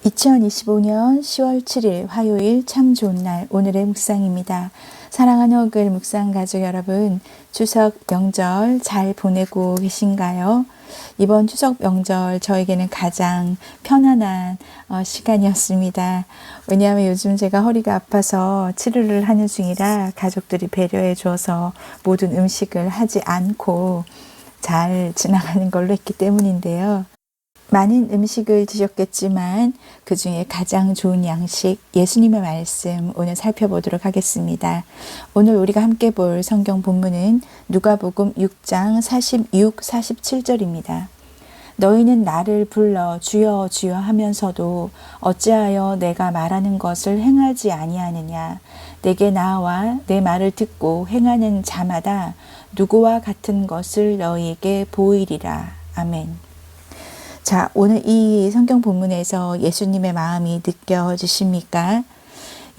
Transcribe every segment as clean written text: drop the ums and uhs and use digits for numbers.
2025년 10월 7일 화요일 참 좋은 날 오늘의 묵상입니다. 사랑하는 허글 묵상 가족 여러분, 추석 명절 잘 보내고 계신가요? 이번 추석 명절 저에게는 가장 편안한 시간이었습니다. 왜냐하면 요즘 제가 허리가 아파서 치료를 하는 중이라 가족들이 배려해 주어서 모든 음식을 하지 않고 잘 지나가는 걸로 했기 때문인데요. 많은 음식을 드셨겠지만 그 중에 가장 좋은 양식 예수님의 말씀 오늘 살펴보도록 하겠습니다. 오늘 우리가 함께 볼 성경 본문은 누가복음 6장 46, 47절입니다. 너희는 나를 불러 주여 주여 하면서도 어찌하여 내가 말하는 것을 행하지 아니하느냐. 내게 나와 내 말을 듣고 행하는 자마다 누구와 같은 것을 너희에게 보이리라. 아멘. 자, 오늘 이 성경 본문에서 예수님의 마음이 느껴지십니까?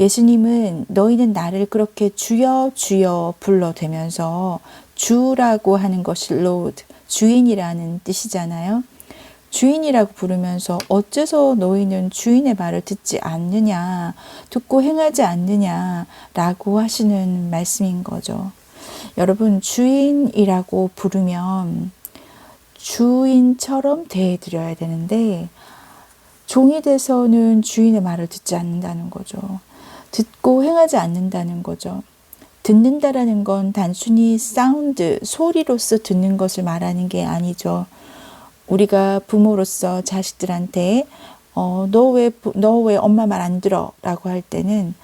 예수님은 너희는 나를 그렇게 주여 주여 불러대면서 주라고 하는 것이 Lord, 주인이라는 뜻이잖아요. 주인이라고 부르면서 어째서 너희는 주인의 말을 듣지 않느냐, 듣고 행하지 않느냐라고 하시는 말씀인 거죠. 여러분, 주인이라고 부르면 주인처럼 대해드려야 되는데 종이 돼서는 주인의 말을 듣지 않는다는 거죠. 듣고 행하지 않는다는 거죠. 듣는다라는 건 단순히 사운드, 소리로서 듣는 것을 말하는 게 아니죠. 우리가 부모로서 자식들한테 너 왜 엄마 말 안 들어? 라고 할 때는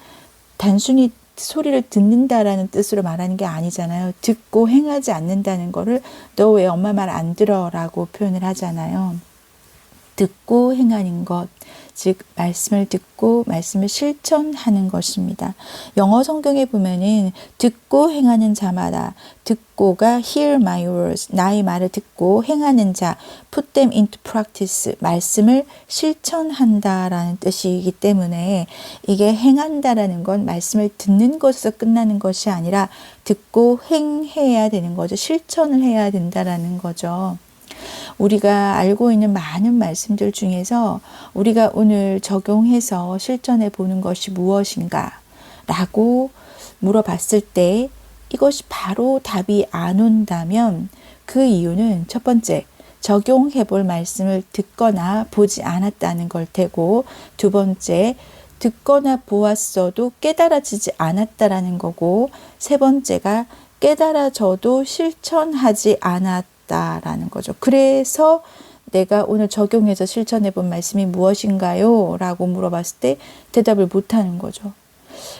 단순히 소리를 듣는다라는 뜻으로 말하는 게 아니잖아요. 듣고 행하지 않는다는 거를 너 왜 엄마 말 안 들어? 라고 표현을 하잖아요. 듣고 행하는 것, 즉 말씀을 듣고 말씀을 실천하는 것입니다. 영어 성경에 보면은 듣고 행하는 자마다, 듣고가 hear my words, 나의 말을 듣고 행하는 자, put them into practice, 말씀을 실천한다라는 뜻이기 때문에 이게 행한다라는 건 말씀을 듣는 것에서 끝나는 것이 아니라 듣고 행해야 되는 거죠. 실천을 해야 된다라는 거죠. 우리가 알고 있는 많은 말씀들 중에서 우리가 오늘 적용해서 실천해 보는 것이 무엇인가 라고 물어봤을 때 이것이 바로 답이 안 온다면 그 이유는 첫 번째, 적용해 볼 말씀을 듣거나 보지 않았다는 걸 테고, 두 번째, 듣거나 보았어도 깨달아지지 않았다라는 거고, 세 번째가 깨달아져도 실천하지 않았다라는 거죠. 그래서 내가 오늘 적용해서 실천해 본 말씀이 무엇인가요? 라고 물어봤을 때 대답을 못하는 거죠.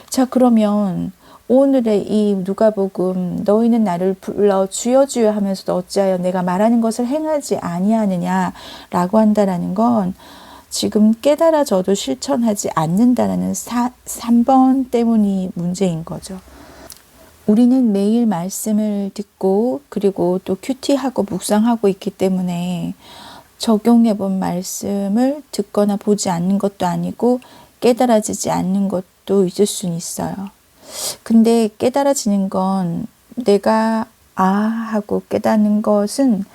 자, 그러면 오늘의 이 누가복음 너희는 나를 불러 주여 주여 하면서도 어찌하여 내가 말하는 것을 행하지 아니하느냐 라고 한다라는 건 지금 깨달아져도 실천하지 않는다는 3번 때문이 문제인 거죠. 우리는 매일 말씀을 듣고 그리고 또 큐티하고 묵상하고 있기 때문에 적용해 본 말씀을 듣거나 보지 않는 것도 아니고 깨달아지지 않는 것도 있을 수는 있어요. 근데 깨달아지는 건 내가 하고 깨닫는 것은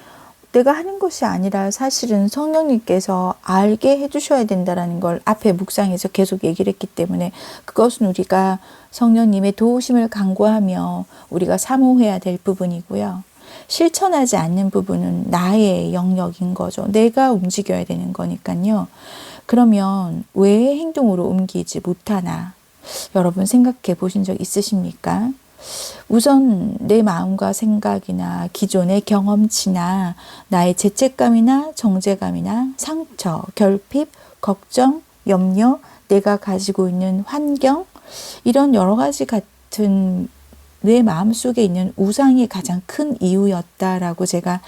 내가 하는 것이 아니라 사실은 성령님께서 알게 해주셔야 된다는 걸 앞에 묵상에서 계속 얘기를 했기 때문에 그것은 우리가 성령님의 도우심을 간구하며 우리가 사모해야 될 부분이고요. 실천하지 않는 부분은 나의 영역인 거죠. 내가 움직여야 되는 거니까요. 그러면 왜 행동으로 옮기지 못하나? 여러분 생각해 보신 적 있으십니까? 우선 내 마음과 생각이나 기존의 경험치나 나의 죄책감이나 정죄감이나 상처, 결핍, 걱정, 염려, 내가 가지고 있는 환경, 이런 여러 가지 같은 내 마음속에 있는 우상이 가장 큰 이유였다라고 제가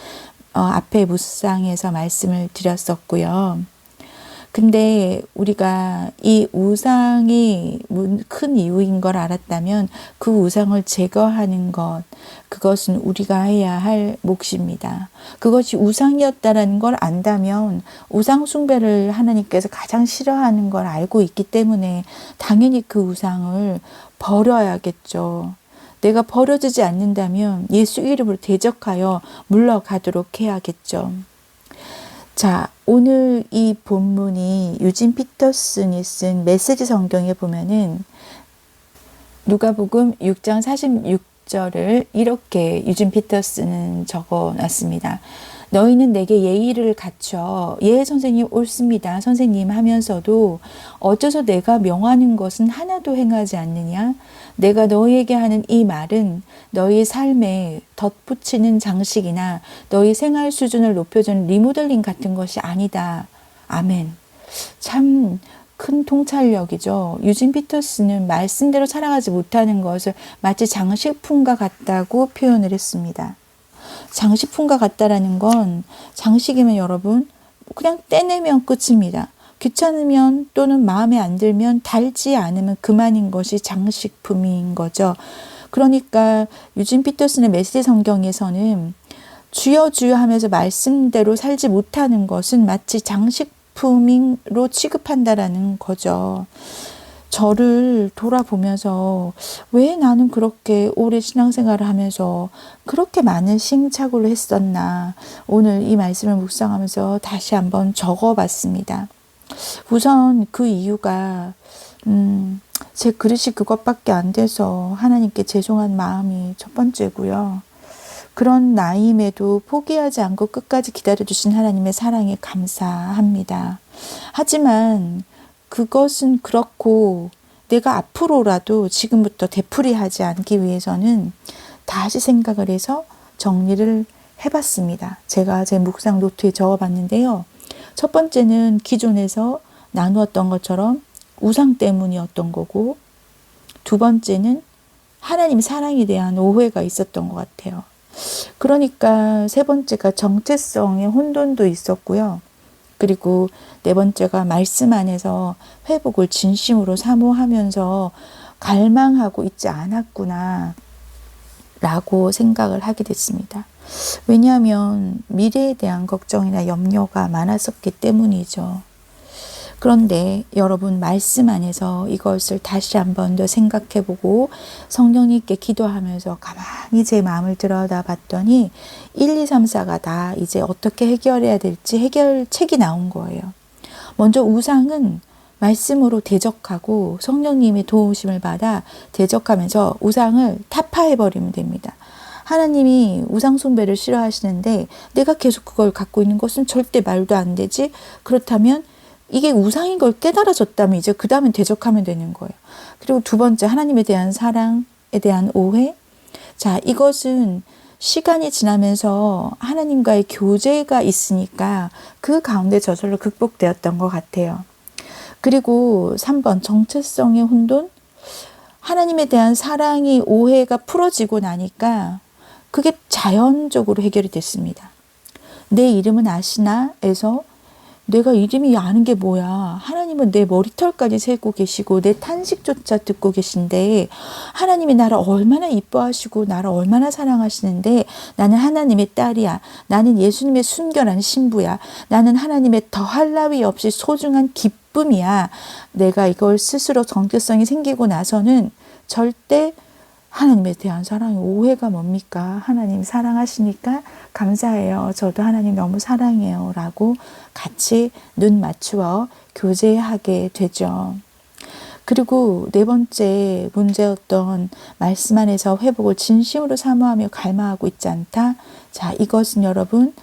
앞에 묵상에서 말씀을 드렸었고요. 근데 우리가 이 우상이 큰 이유인 걸 알았다면 그 우상을 제거하는 것, 그것은 우리가 해야 할 몫입니다. 그것이 우상이었다라는 걸 안다면 우상 숭배를 하나님께서 가장 싫어하는 걸 알고 있기 때문에 당연히 그 우상을 버려야겠죠. 내가 버려지지 않는다면 예수 이름으로 대적하여 물러가도록 해야겠죠. 자, 오늘 이 본문이 유진 피터슨이 쓴 메시지 성경에 보면은 누가복음 6장 46절을 이렇게 유진 피터슨은 적어놨습니다. 너희는 내게 예의를 갖춰 예 선생님 옳습니다 선생님 하면서도 어째서 내가 명하는 것은 하나도 행하지 않느냐? 내가 너희에게 하는 이 말은 너희 삶에 덧붙이는 장식이나 너희 생활 수준을 높여주는 리모델링 같은 것이 아니다. 아멘. 참 큰 통찰력이죠. 유진 피터스는 말씀대로 살아가지 못하는 것을 마치 장식품과 같다고 표현을 했습니다. 장식품과 같다라는 건 장식이면 여러분 그냥 떼내면 끝입니다. 귀찮으면 또는 마음에 안 들면 달지 않으면 그만인 것이 장식품인 거죠. 그러니까 유진 피터슨의 메시지 성경에서는 주여 주여 하면서 말씀대로 살지 못하는 것은 마치 장식품으로 취급한다라는 거죠. 저를 돌아보면서 왜 나는 그렇게 오래 신앙생활을 하면서 그렇게 많은 시행착오를 했었나 오늘 이 말씀을 묵상하면서 다시 한번 적어봤습니다. 우선 그 이유가 제 그릇이 그것밖에 안 돼서 하나님께 죄송한 마음이 첫 번째고요. 그런 나임에도 포기하지 않고 끝까지 기다려주신 하나님의 사랑에 감사합니다. 하지만 그것은 그렇고 내가 앞으로라도 지금부터 되풀이하지 않기 위해서는 다시 생각을 해서 정리를 해봤습니다. 제가 제 묵상 노트에 적어봤는데요. 첫 번째는 기존에서 나누었던 것처럼 우상 때문이었던 거고, 두 번째는 하나님 사랑에 대한 오해가 있었던 것 같아요. 그러니까 세 번째가 정체성의 혼돈도 있었고요. 그리고 네 번째가 말씀 안에서 회복을 진심으로 사모하면서 갈망하고 있지 않았구나 라고 생각을 하게 됐습니다. 왜냐하면 미래에 대한 걱정이나 염려가 많았었기 때문이죠. 그런데 여러분 말씀 안에서 이것을 다시 한 번 더 생각해보고 성령님께 기도하면서 가만히 제 마음을 들여다 봤더니 1, 2, 3, 4가 다 이제 어떻게 해결해야 될지 해결책이 나온 거예요. 먼저 우상은 말씀으로 대적하고 성령님의 도우심을 받아 대적하면서 우상을 타파해버리면 됩니다. 하나님이 우상 숭배를 싫어하시는데 내가 계속 그걸 갖고 있는 것은 절대 말도 안 되지. 그렇다면 이게 우상인 걸 깨달아졌다면 이제 그 다음엔 대적하면 되는 거예요. 그리고 두 번째, 하나님에 대한 사랑에 대한 오해. 자, 이것은 시간이 지나면서 하나님과의 교제가 있으니까 그 가운데 저절로 극복되었던 것 같아요. 그리고 3번, 정체성의 혼돈. 하나님에 대한 사랑이 오해가 풀어지고 나니까 그게 자연적으로 해결이 됐습니다. 내 이름은 아시나에서 내가 이름이 아는 게 뭐야. 하나님은 내 머리털까지 세고 계시고 내 탄식조차 듣고 계신데 하나님이 나를 얼마나 이뻐하시고 나를 얼마나 사랑하시는데 나는 하나님의 딸이야. 나는 예수님의 순결한 신부야. 나는 하나님의 더할 나위 없이 소중한 기쁨이야. 내가 이걸 스스로 정체성이 생기고 나서는 절대 하나님에 대한 사랑의 오해가 뭡니까? 하나님 사랑하시니까 감사해요. 저도 하나님 너무 사랑해요. 라고 같이 눈 맞추어 교제하게 되죠. 그리고 네 번째 문제였던 말씀 안에서 회복을 진심으로 사모하며 갈망하고 있지 않다. 자, 이것은 여러분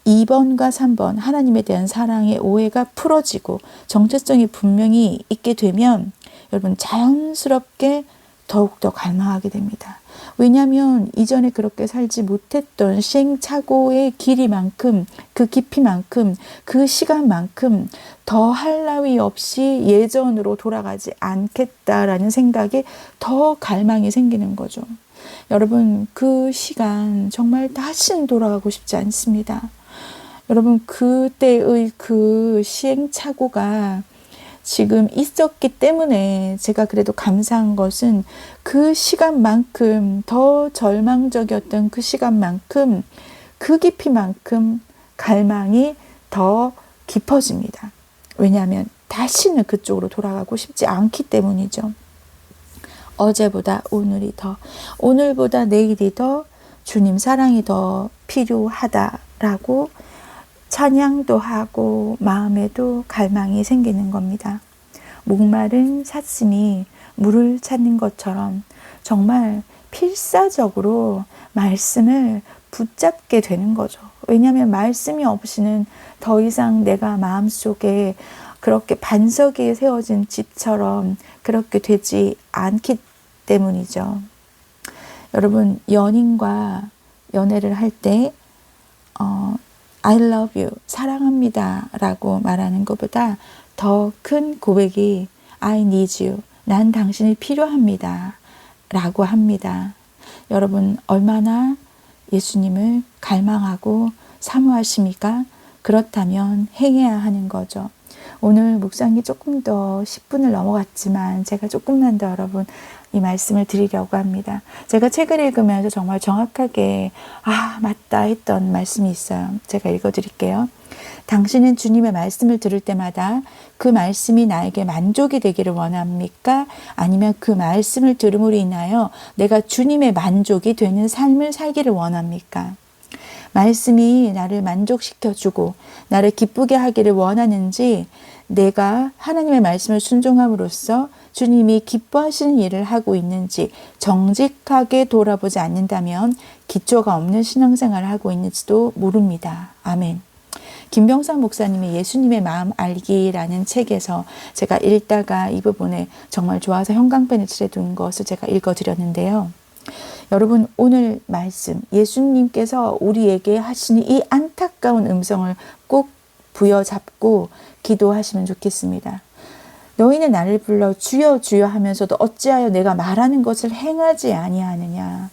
2번과 3번 하나님에 대한 사랑의 오해가 풀어지고 정체성이 분명히 있게 되면 여러분 자연스럽게 더욱더 갈망하게 됩니다. 왜냐하면 이전에 그렇게 살지 못했던 시행착오의 길이만큼 그 깊이만큼 그 시간만큼 더 할 나위 없이 예전으로 돌아가지 않겠다라는 생각에 더 갈망이 생기는 거죠. 여러분 그 시간 정말 다시는 돌아가고 싶지 않습니다. 여러분 그때의 그 시행착오가 지금 있었기 때문에 제가 그래도 감사한 것은 그 시간만큼 더 절망적이었던 그 시간만큼 그 깊이만큼 갈망이 더 깊어집니다. 왜냐하면 다시는 그쪽으로 돌아가고 싶지 않기 때문이죠. 어제보다 오늘이 더, 오늘보다 내일이 더 주님 사랑이 더 필요하다라고 찬양도 하고 마음에도 갈망이 생기는 겁니다. 목마른 사슴이 물을 찾는 것처럼 정말 필사적으로 말씀을 붙잡게 되는 거죠. 왜냐하면 말씀이 없이는 더 이상 내가 마음속에 그렇게 반석 위에 세워진 집처럼 그렇게 되지 않기 때문이죠. 여러분, 연인과 연애를 할 때 I love you, 사랑합니다 라고 말하는 것보다 더 큰 고백이 I need you, 난 당신이 필요합니다 라고 합니다. 여러분, 얼마나 예수님을 갈망하고 사모하십니까? 그렇다면 행해야 하는 거죠. 오늘 묵상이 조금 더 10분을 넘어갔지만 제가 조금만 더 여러분 이 말씀을 드리려고 합니다. 제가 책을 읽으면서 정말 정확하게 맞다 했던 말씀이 있어요. 제가 읽어드릴게요. 당신은 주님의 말씀을 들을 때마다 그 말씀이 나에게 만족이 되기를 원합니까? 아니면 그 말씀을 들음으로 인하여 내가 주님의 만족이 되는 삶을 살기를 원합니까? 말씀이 나를 만족시켜주고 나를 기쁘게 하기를 원하는지, 내가 하나님의 말씀을 순종함으로써 주님이 기뻐하시는 일을 하고 있는지 정직하게 돌아보지 않는다면 기초가 없는 신앙생활을 하고 있는지도 모릅니다. 아멘. 김병상 목사님의 예수님의 마음 알기라는 책에서 제가 읽다가 이 부분에 정말 좋아서 형광펜을 칠해둔 것을 제가 읽어드렸는데요. 여러분, 오늘 말씀 예수님께서 우리에게 하시는 이 안타까운 음성을 꼭 부여잡고 기도하시면 좋겠습니다. 너희는 나를 불러 주여 주여 하면서도 어찌하여 내가 말하는 것을 행하지 아니하느냐.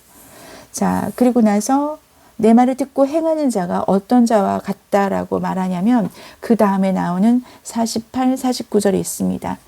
자, 그리고 나서 내 말을 듣고 행하는 자가 어떤 자와 같다라고 말하냐면 그 다음에 나오는 48, 49절에 있습니다.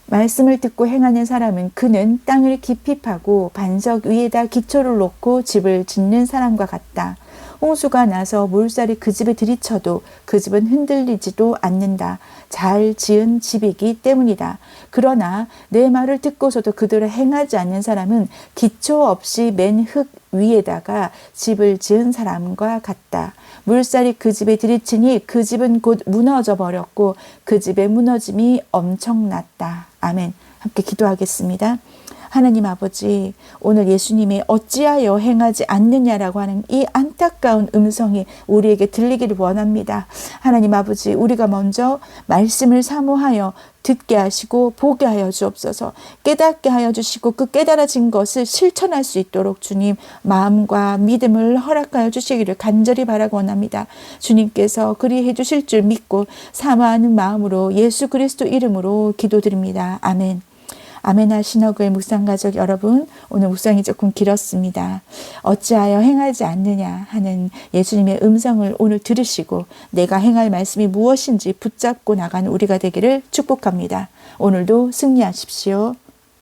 말씀을 듣고 행하는 사람은 그는 땅을 깊이 파고 반석 위에다 기초를 놓고 집을 짓는 사람과 같다. 홍수가 나서 물살이 그 집에 들이쳐도 그 집은 흔들리지도 않는다. 잘 지은 집이기 때문이다. 그러나 내 말을 듣고서도 그들을 행하지 않는 사람은 기초 없이 맨 흙 위에다가 집을 지은 사람과 같다. 물살이 그 집에 들이치니 그 집은 곧 무너져 버렸고 그 집의 무너짐이 엄청났다. 아멘. 함께 기도하겠습니다. 하나님 아버지, 오늘 예수님의 어찌하여 행하지 않느냐라고 하는 이 안타까운 음성이 우리에게 들리기를 원합니다. 하나님 아버지, 우리가 먼저 말씀을 사모하여 듣게 하시고 보게 하여 주옵소서. 깨닫게 하여 주시고 그 깨달아진 것을 실천할 수 있도록 주님 마음과 믿음을 허락하여 주시기를 간절히 바라고 원합니다. 주님께서 그리해 주실 줄 믿고 사모하는 마음으로 예수 그리스도 이름으로 기도드립니다. 아멘. 아멘하 신어글 묵상가족 여러분, 오늘 묵상이 조금 길었습니다. 어찌하여 행하지 않느냐 하는 예수님의 음성을 오늘 들으시고 내가 행할 말씀이 무엇인지 붙잡고 나가는 우리가 되기를 축복합니다. 오늘도 승리하십시오.